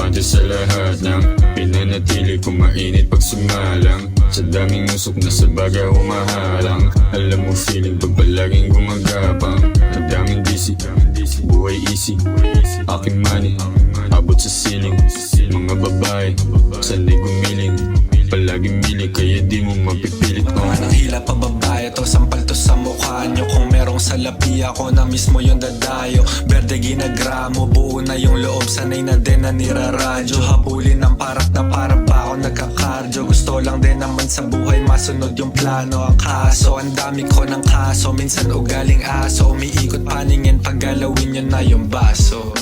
kampante sa lahat ng pinanatili ko mainit pag sumalang. Sa daming usok na sa baga humaharang. Alam mo feeling pag palaging gumagapang. Ang daming busy, buhay easy. Aking money, abot sa ceiling. Mga babae, sanay gumiling. Palaging mili kaya di mo mapipilit. Anong hila pa babae to, sampal to sa mukha nyo. Kung merong salapi ako na mismo yung dadayo. Berde ginagramo, buo na yung loob. Sanay na din na niraradyo. Habulin ng parak na para pa ako nagkakardyo. Gusto lang din naman sa buhay masunod yung plano. Ang kaso, ang dami ko ng kaso. Minsan ugaling aso, umiikot paningin pag galawin nyo na yung baso.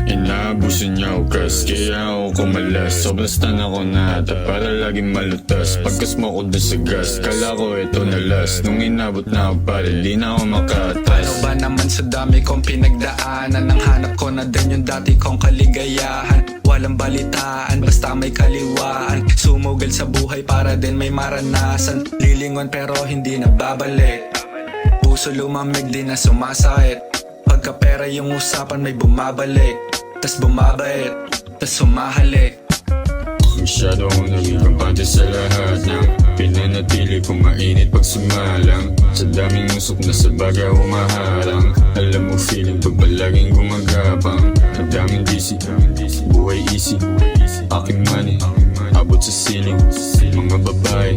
Inaabuso niya ako kas kaya ako kumalas. Sobrang stan ako na ata para laging malutas. Pagkas mo ko dun sa gas, kala ko ito na last. Nung inabot na ako pare, di na ako makatas. Paano ba naman sa dami kong pinagdaanan? Ang hanap ko na din yung dati kong kaligayahan. Walang balitaan, basta may kaliwaan. Sumugal sa buhay para din may maranasan. Lilingon pero hindi na babalik. Puso lumamig di na sumasakit. Pagka pera yung usapan may bumabalik. Tas bumabait, tas humahalik. Masyado akong naging kampante sa lahat ng pinanatili ko mainit pag sumalang. Sa daming usok na sa baga humaharang. Alam mo feeling pag palaging gumagapang. Ang daming busy, buhay easy. Aking money, abot sa ceiling. Mga babae,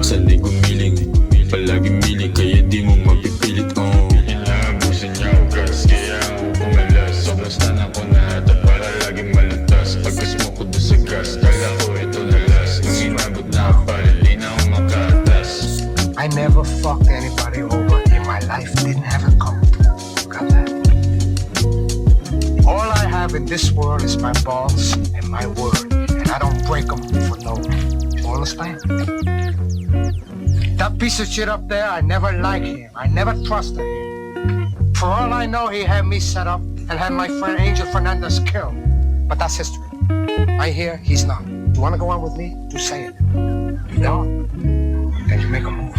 sanay gumiling. Palaging mili kaya di mo mapipilit. Inaabuso niya ako gas kaya ako kumalas. Sobrang stan ako na ata para laging malutas. Pagkas mo ko doon sa gas, kala ko ito na last. Nung inabot na ako pala, di na ako makatas. I never fucked anybody over in my life. Didn't have it coming. Got that? All I have in this world is my balls and my word. And I don't break them for no one. You understand? That piece of shit up there, I never liked him. I never trusted him. For all I know, he had me set up and had my friend Angel Fernandez killed. But that's history. Right here, he's not. You wanna go on with me? Just say it. You don't? Then you make a move.